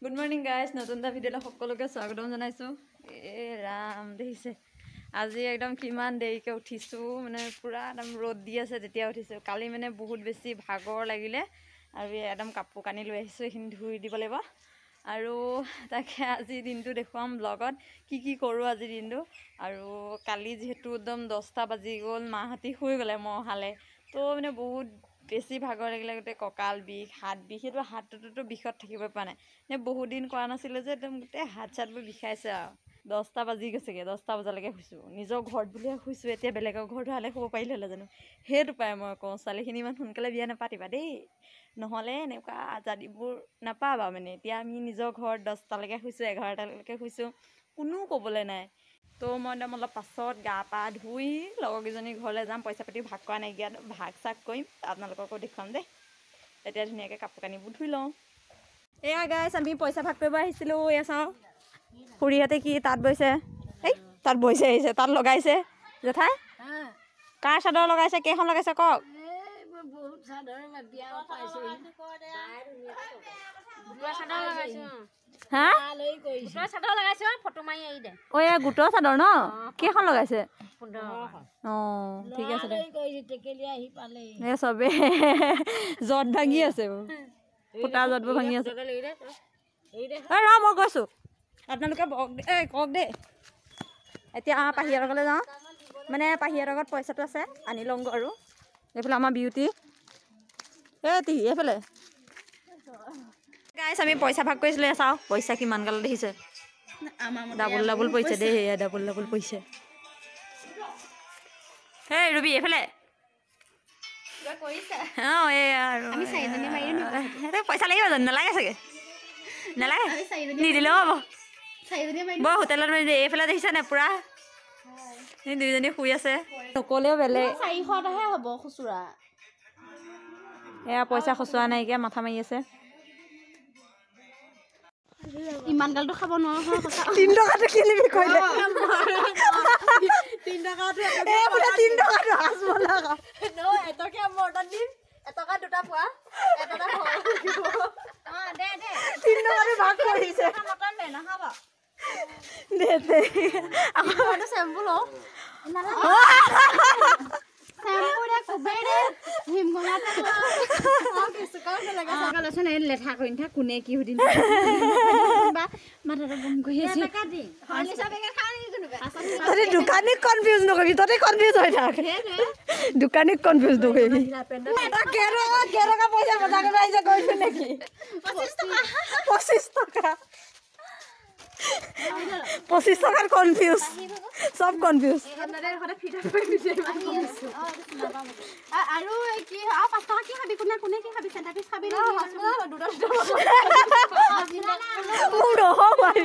Good morning guys, নতুন এটা ভিডিঅ'লৈ সকলোকে স্বাগতম জনাইছো। ৰাম দেখিছে আজি একদম কিমান দেৰিকে উঠিছো মানে পুৰা একদম ৰ'দ দি আছে তেতিয়া উঠিছো। কালি মানে বহুত বেছি ভাগৰ লাগিলে আৰু একদম কাপোৰ কানি লৈ আহিছো এইখিনি ধুই দিব লাগিব আৰু তাকে আজি দিনটো দেখুৱাম ব্লগত কি কৰো আজি দিনটো আৰু কালি যেহেতু একদম 10টা বাজি গ'ল মাহাতি শুই গ'লে মহালে তো মানে বহুত বেছি ভাগৰ লাগিলে গোটেই কঁকাল বিষ হাত বিষ সেইটো হাতটোতো বিষত থাকিব পৰা নাই নে বহুত দিন কৰা নাছিলে যে একদম গোটেই হাত চাতবোৰ বিষাইছে আৰু 10টা বাজি গৈছেগে 10টা বজালৈকে শুইছো নিজৰ ঘৰত বুলিয়ে শুইছো এতিয়া বেলেগৰ ঘৰত হ'লে শুব পাৰিলে হ'লে জানো সেইটো পাই মই কওঁ ছোৱালীখিনি ইমান সোনকালে বিয়া নাপাতিবা দেই নহ'লে এনেকুৱা আজাদিবোৰ নাপাবা মানে এতিয়া আমি নিজৰ ঘৰত 10টালৈকে শুইছো 11টালৈকে শুইছো কোনো ক'বলৈ নাই তো মই একদম অলপ পাছত গা পা ধুই লগৰকেইজনীৰ ঘৰলৈ যাম পইচা পাতি ভাগ কৰা নাইকিয়া ভাগ চাগ কৰিম আপোনালোককো দেখুৱাম দেই এতিয়া ধুনীয়াকৈ কাপোৰ কানিবোৰ ধুই লওঁ এয়া গাইছ আমি পইচা ভাগ কৰিব আহিছিলোঁ এয়া চাওঁ খুৰীহঁতে কি তাত বৈছে এই তাত বৈছে আহিছে তাত লগাইছে জেঠাই কাৰ চাদৰ লগাইছে কেইখন লগাইছে কওক হা অ এয়া গোটৰ চাদৰ ন কেইখন লগাইছে অঁ ঠিক আছে দে এই চবে জত ভাঙি আছে সূতা জতবোৰ ভাঙি আছে ৰ মই গৈছোঁ আপোনালোকে কওক দেই এতিয়া পাহিহঁতৰ ঘৰলৈ যাওঁ মানে পাহিহঁতৰ লগত পইচাটো আছে আনি লওঁগৈ আৰু এইফালে আমাৰ বিউটি এই এইফালে গাইছ আমি পইচা ভাগ কৰিছিলোঁ চাওঁ পইচা কিমান গাল দেখিছে ডাবল পইচা দেই সেয়া ডাবল পইচা এই ৰুবি এইফালে অঁ এয়া আৰু পইচা লাগিব জানো নালাগে চাগে নালাগে নিদিলেও হ'ব বৰ হোটেলত মাৰি এইফালে দেখিছে নে পুৰা এই দুইজনী শুই আছে নকলেও বেলেগ 400টাহে হ'ব খুচুৰা এয়া পইচা খুচুৰা নাইকিয়া মাথা মাৰি আছে ইমান গালটো খাব নোৱাৰো 3 টকাটো কিনিবি কইলে 3 টকাটো এই বোলে 3 টকাটো হাস বলা ন এটকে মৰ্ডন দিম এটকা দুটা পোৱা এটকা খোৱা অ দে 3 টকাটো ভাগ কৰিছে মটন দে নাখাবা দে আকৌ চেম্পু ল চেম্পু দে কুবেৰে হিমগলাটো কিছু কাম লাগা সকালছন এই লেঠা কইন থা কোনে কি হদিন বা মাথাটো বম কই আছে টাকা দি হলি সবেকে খানি কোনবা ততে দোকানী কনফিউজ নকবি ততে কনফিউজ হৈ থাক দোকানী কনফিউজ নকবি এটা কেৰকা পয়সা বজাকে পাইছে কইছে নেকি 25 টাকা 25 টাকাৰ কনফিউজ সব কনফিউজ আৰু কি আ 5 টাকা কি খাবি কোনে কি খাবি সেটা পিস খাবি দুটা মুড়ো ভাই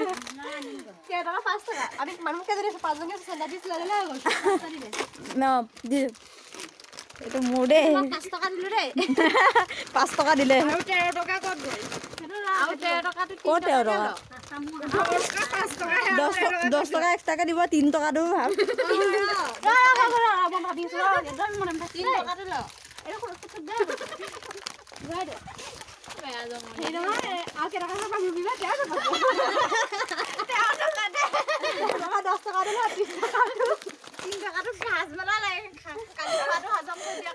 কে টাকা 5 টাকা আমি মানুষকে যদি 5 জনকে সেটা পিস ললে গল না দি এটা মুড়ে 5 টাকা দিলে রে 5 টাকা দিলে আৰু 13 টাকা কত গল আৰু 13 টাকাটো কি কত 13 টাকা 10 টাকা এক্সট্রাকে দিব 3 টাকাটো ভাব মই ভাবিছো একদম মনে 3 টাকাটো ল এটা খুব দে রাইট বেয়া জমা এই নহয় আৰু কে টাকা পাবি বিবা তে আৰু 10 টাকা দিলে 30 টাকাটো 3 টাকাটো গাছ বলা লাগে কালি টাকাটো হজম কৰি দিয়া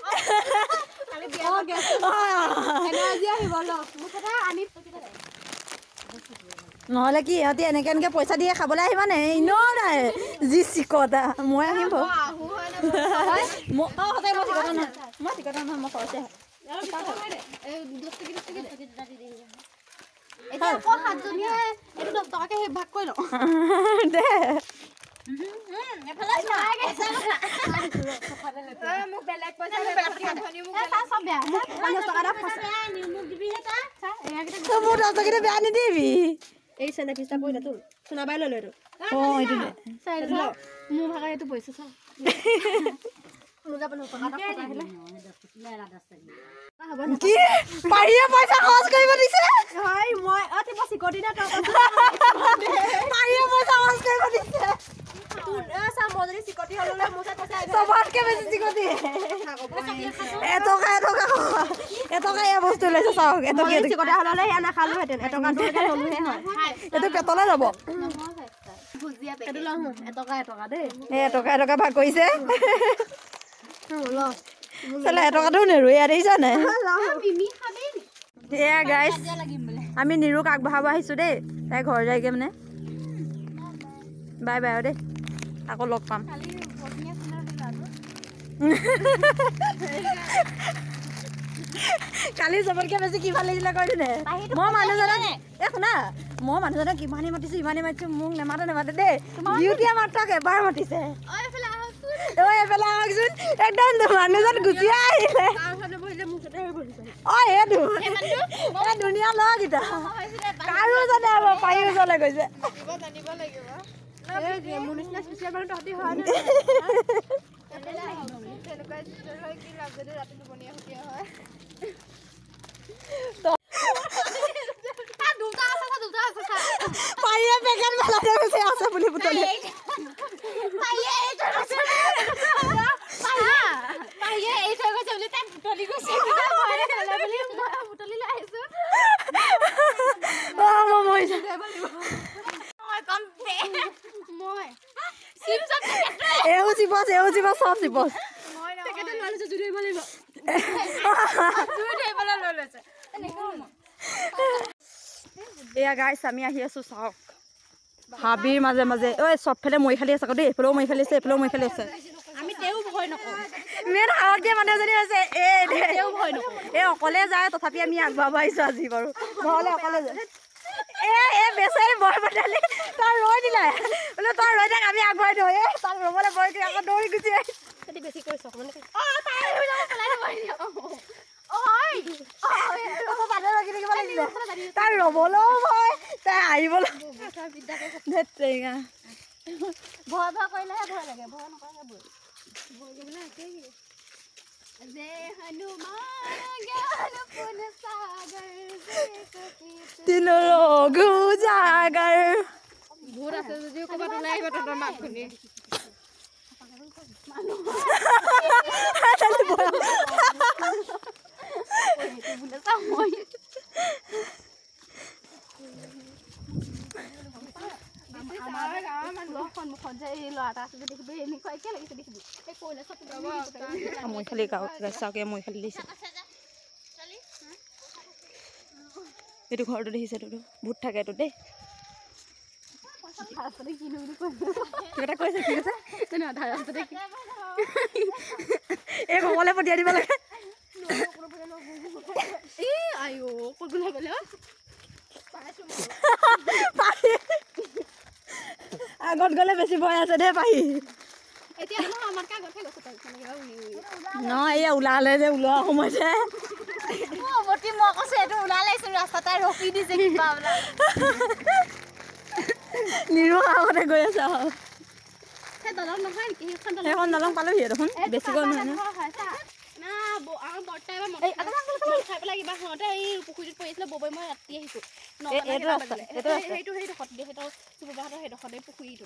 কালি বিয়া এনাৰ্জি আহিব ল মুখটা আনি নহলে কি ইহঁতি এনেকে পইচা দিয়ে খাবলৈ আহিবা নে ইনো নাই যি চিকতা মই আহিম মই চিকতা নহয় মই খৰচে এতিয়া আকৌ 7 জনীয়ে এইটো 10 টকাকে ভাগ কৰি লওঁ দে এফালে মোক বেলেগ পইচা ধনী মোক সব বেয়া 50 টকা ফসা নিমুক দিবি হেতা তো মোৰ 10 টকা বেয়া নিদিবি এই সেনা পিস্তা পইলা তোৰ সোনাবাই ললে তো অ এইটো চাই ল মোৰ ভাগা এইটো পইচা চা লুগা বন টকা আহিলে কি পাৰিয়ে পইচা খৰচ কৰিব দিছে হয় মই অতি বসি কোটি না টকা পাৰিয়ে পইচা খৰচ কৰিব দিছে তোৰ সা মজৰি সিকটি হললে মোসা পইচা সবাৰকে বেছি চিকটি এটকা এটকা এই বস্তু লৈছে চাওক এটকা চিকটা হ'লে সেয়া নাখালোহেঁতেন এটকাটোলৈকে ল'লোহে হয় এইটো পেটলৈ যাব এইটো লওঁ এটকা দেই এটকা ভাগ কৰিছে চালে এটকাটো নেৰো ইয়াত দেখিছা নাই এয়া গাইছ আমি নিৰুক আগবঢ়াব আহিছোঁ দেই তাই ঘৰ যায়গৈ মানে বাই বাই দেই আকৌ লগ পাম কালি চবতকৈ বেছি কি ভাল লাগিছিলে কৈ দিনে মই মানুহজনে এই শুনা মই মানুহজনক ইমানেই মাতিছোঁ ইমানেই মাতিছোঁ মোক নেমাতে দেই বিউটিয়ে মাত্ৰক এবাৰ মাতিছে এইফালে আহকচোন একদম মানুহজন গুচি আহিলে এই ধুনীয়া লগকেইটা কাৰো জানে পায়ো ওচৰলৈ গৈছে পায়ে পেকেট মেলাতে গৈছে আছে বুলি বুটলি সব চিপছ এয়া গাইছ আমি আহি আছো চাওক হাবিৰ মাজে মাজে ঐ চবফালে মই খালি আছে আকৌ দেই এইফালেও মই খালি আছে এইফালেও মই খালি আছে মেইন হাৱত দিয়া মানুহ এজনী আছে এই অকলে যায় তথাপি আমি আগবাঢ়িব আহিছোঁ আজি বাৰু নহ'লে অকলে যায় এই বেচাৰী বৰ বটালি তাৰ ৰৈ দিলে বোলে তই ৰৈ থাক আমি আগবঢ়াই দিওঁ এই তাক ৰ'বলৈ বৈ দি আকৌ দৌৰি গুচি আহি বেছি কৰিছ তাই ৰ'বলৈও ভয় তাই আহিবলৈ ভয় কৰিলেহে ভয় লাগে ভয় নকৰাকে ভয় কৰিবলৈ আছে ভূত আছে যদিও ক'ৰবাত ওলাই আহিব তহঁতৰ মাত শুনি সন্মুখত যে এই ল'ৰা এটা আছে যে দেখিবি এনেকুৱা একে লাগিছে দেখিবি এই কয়লা মই খালি চাওকে মই খালি দিছে এইটো ঘৰটো দেখিছে তোৰ ভূত থাকে তোৰ দেই কিবা কৈছে কি কৈছে এই ঘৰলে পঠিয়াই দিব লাগে আগত গ'লে বেছি ভয় আছে দেই পাহি নহয় এই ওলালে যে ওলোৱা সময়তে মই কৈছো এইটো ওলালেচোন ৰাস্তাতে ৰখি দিছে কিবা নিৰু আগতে গৈ আছে সেইখন দলং পালোহি দেখোন বেছিকৈ নহয় পুখুৰীটোত পৰিছিলে ববৈ মই ৰাতি আহিছো পুখুৰীটো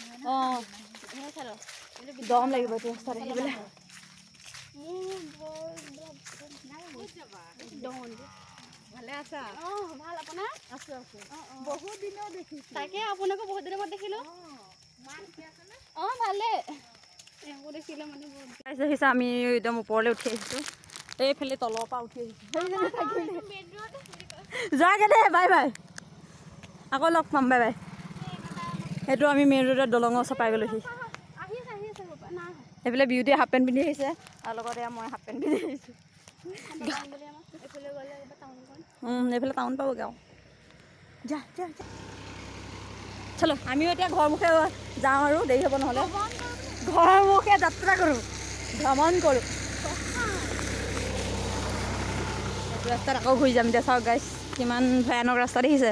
দম লাগিব এইটো ৰাস্তাত আহিবলৈ ভালে আছা ভাল আপোনাৰ আছো বহুত দিনৰ দেখিছো তাকে আপোনাকো বহুত দিনৰ মূৰত দেখিলো ভালে দেখিলে মানে দেখিছে আমি একদম ওপৰলৈ উঠি আহিছোঁ এইফালে তলৰ পৰা উঠি আহিছোঁ যোৱাগে দে বাই বাই আকৌ লগ পাম বাই বাই সেইটো আমি মেইন ৰোডত দলঙৰ ওচৰ পাই গ'লোহি এইফালে বিউটি হাফ পেণ্ট পিন্ধি আহিছে আৰু লগতে মই হাফ পেণ্ট পিন্ধি আহিছোঁ এইফালে টাউন পাবগৈ আৰু যা যা চলো আমিও এতিয়া ঘৰ মুখে যাওঁ আৰু দেৰি হ'ব নহ'লে ঘৰৰ মুখে যাত্ৰা কৰোঁ ভ্ৰমণ কৰোঁ এইটো ৰাস্তাত আকৌ ঘূৰি যাম এতিয়া চাওক গাইছ কিমান ভয়ানক ৰাস্তা দেখিছে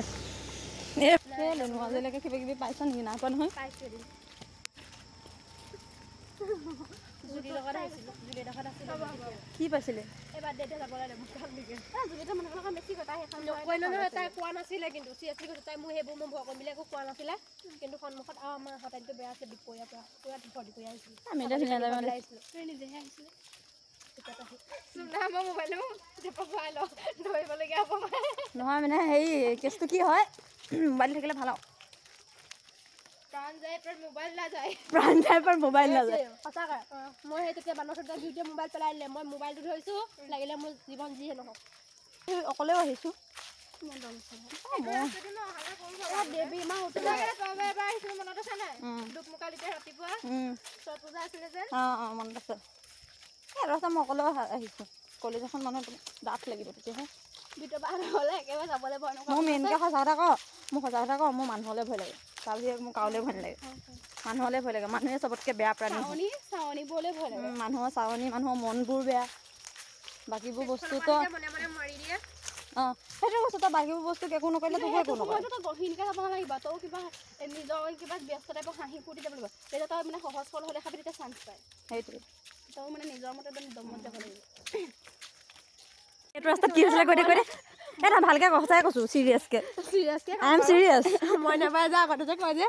আজিলৈকে কিবা কিবি পাইছ নেকি নাই পোৱা নহয় কি পাইছিলে তাই কোৱা নাছিলে কিন্তু চিৰিয়াছলি কৈছে তাই মোৰ সেইবোৰ মই ভয় কৰিম বুলি একো কোৱা নাছিলে কিন্তু সন্মুখত আৰু আমাৰ হঠাৎ বেয়া আছে দুপৰীয়াৰ পৰা পুৰা দুপৰীয়া আহিছিলে নিজেহে আহিছিলে চুনা মই মোবাইলটো ভৰাই লওঁ ধৰিবলগীয়া হ'ব নহয় মানে হেৰি কেছটো কি হয় মোবাইল থাকিলে ভাল আৰু প্ৰাণ যায় তোৰ মোবাইল নাযায় সঁচাকৈ মই সেই তেতিয়া বানৰ ওচৰত ভিডিঅ' মোবাইল পেলাই দিলে মই মোবাইলটো ধৰিছোঁ লাগিলে মোৰ জীৱন যিহে নহওক অকলেও আহিছোঁ দেৱী মা এবাৰ আহিছিলোঁ মনত আছে নাই দুকমুকালিতে ৰাতিপুৱা ছট পূজা আছিলে যে অঁ মনত আছে ৰচা মই অকলেও আহিছোঁ কলেজ এখন মানুহ ডাঠ লাগিব তেতিয়াহে ভিতৰলৈ হ'লে একেবাৰে যাবলৈ ভয় নকৰোঁ মোৰ মেইনকৈ সঁচা কথা কওঁ মোৰ মানুহলৈ ভয় লাগে তাৰপিছত মোৰ কাউলৈ ভয় নালাগে মানুহলৈ ভয় লাগে মানুহে চবতকৈ বেয়া প্ৰাণী চাৱনীবোৰলৈ ভয় লাগে মানুহৰ চাৱনী মানুহৰ মনবোৰ বেয়া বাকীবোৰ বস্তুটো অঁ সেইটো বস্তু তই বাকীবোৰ বস্তুক একো নকৰিলে তোকো একো নকৰে তই গহীনকৈ যাব নালাগিব তই কিবা নিজৰ কিবা ব্যস্ত টাইপৰ হাঁহি ফূৰ্তি যাব লাগিব তেতিয়া তই মানে সহজ সৰল হৈ দেখাবি তেতিয়া চান্স পায় সেইটোৱে তই মানে নিজৰ মতে দমত যাব লাগিব এইটো ৰাস্তাত কি হৈছিলে কৈ দে এই নহয় ভালকৈ সঁচাই কৈছোঁ চিৰিয়াছকৈ আই এম চিৰিয়াছ মই নাপাই যা আগতে যে কয় যে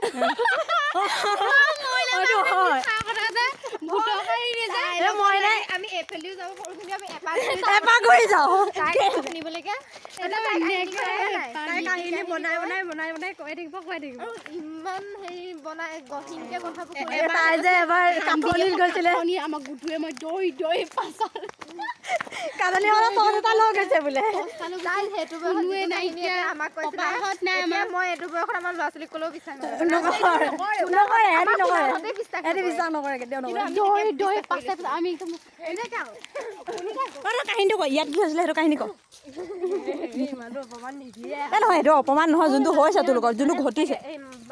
আমি এফালেও যাব পাৰোঁ কিন্তু আমি এপাক কৰি যাওঁ শুনিবলৈকে বনাই কৈ থাকিব ইমান হেৰি বনাই গহীনকৈ কথাবোৰ তাই যে এবাৰ কাপলিত গৈছিলে আমাক গুটুৱে মই দৈ পাছল কাজলী অলপ তল এটা লৈ গৈছে বোলে সেইটো আমাক কৈছিলে মই এইটো বয়সত আমাৰ ল'ৰা ছোৱালীক ক'লেও বিশ্বাস নকৰে কেতিয়াও নকৰে দৈ পাছে আমি কাহিনীটো কয় ইয়াত কি হৈছিলে সেইটো কাহিনী কওঁ নহয় সেইটো অপমান নহয় যোনটো হৈছে তোৰ লগত যোনটো ঘটিছে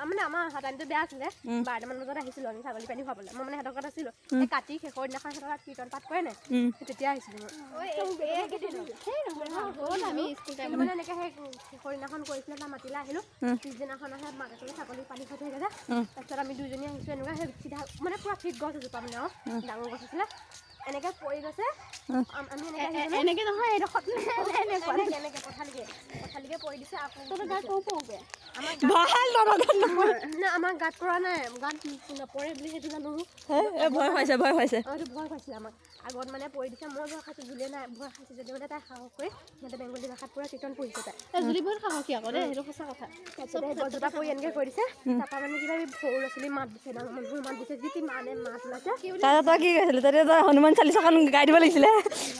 মানে আমাৰ টাইমটো বেয়া আছিলে 12টামান বজাত আহিছিলোঁ আমি ছাগলী পানী খুৱাবলৈ মই মানে সিহঁতৰ ঘৰত আছিলোঁ এই কাটি শেষৰ দিনাখন সিহঁতৰ কীৰ্তন পাঠ কৰে নাই তেতিয়া আহিছিলোঁ আমি স্কুল টাইমত মানে এনেকৈ সেই শেষৰ দিনাখন কৰিছিলে তাৰ মাতিলে আহিলোঁ পিছদিনাখন আহে মাক এজনী ছাগলী পানী খুৱাই থৈ গৈছে তাৰপিছত আমি দুইজনী আহিছোঁ এনেকুৱা সেই চিধা মানে পুৰা ঠিক গছ এজোপা মানে আৰু ডাঙৰ গছ আছিলে এনেকৈ পৰি গৈছে আমি এনেকৈ নহয় এইডোখৰত এনেকৈ পথালিকে পৰি দিছে আকৌ গাত পৰোঁগৈ আমাৰ গাত পৰা নাই গাত নপৰে বুলি সেইটো জানো ভয় খাইছে ভয় খাইছিলে আমাক আগত মানে পৰি দিছে মই ভয় খাইছোঁ জুলিয়ে নাই ভয় খাইছোঁ যদি মানে তাই সাহস কৰি সিহঁতে বেংগলী ভাষাত পুৰা কীৰ্তন পঢ়িছে তাই জুলি বহুত সাহসী আকৌ দেই সেইটো সঁচা কথা তাৰপিছত গছজোপা পৰি এনেকৈ কৰি দিছে তাৰপৰা মানে কিবা সৰু ল'ৰা ছোৱালী মাত দিছে ডাঙৰ মানুহৰ মাত দিছে যি মানে মাত ওলাইছে তই কি কৈছিলি তই হনুমান চালিচাখন গাই দিব লাগিছিলে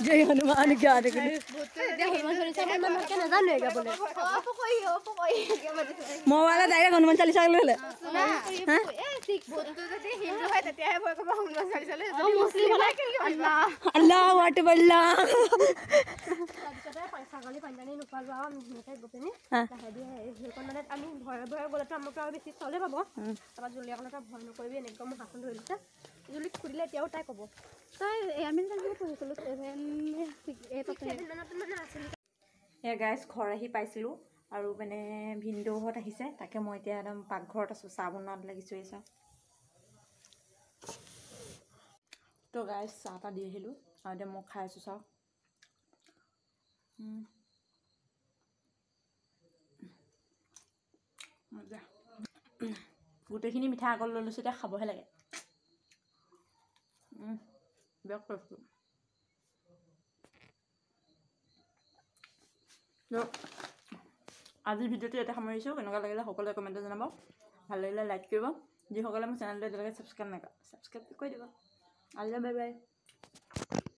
জয় হনুমান নাজানো গাবলৈ মোবাইলত ডাইৰেক্ট হনুমান চালিচা ল'লে আল্লাহ আকবাৰ ছাগলী পানী নোপোৱালো আৰু ধুনীয়াকৈ গৈ পিনি সেইকণ মানে আমি ভয়ে ভয়ে গ'লেতো আমাক আৰু বেছি চলে পাব তাৰপৰা জুলীয়া ক'লে তই ভয় নকৰিবি এনেকৈ মোক শাসন ধৰি দিছে জুলিক সুধিলে এতিয়াও তাই ক'ব তই আমি পঢ়িছিলোঁ এয়া গাইজ ঘৰ আহি পাইছিলোঁ আৰু মানে ভিনদেউহঁত আহিছে তাকে মই এতিয়া একদম পাকঘৰত আছোঁ চাহ বনোৱাত লাগিছোঁ এই চাহ তো গাইজ চাহ এটা দি আহিলোঁ আৰু এতিয়া মই খাই আছোঁ চাহ গোটেইখিনি মিঠা আগত লৈ লৈছোঁ এতিয়া খাবহে লাগে বেয়া কৰিছোঁ আজিৰ ভিডিঅ'টো ইয়াতে সামৰিছোঁ কেনেকুৱা লাগিলে সকলোৱে কমেণ্টত জনাব ভাল লাগিলে লাইক কৰিব যিসকলে মোৰ চেনেলটো এতিয়ালৈকে ছাবস্ক্ৰাইব কৰি দিব আল্লাহ বাই বাই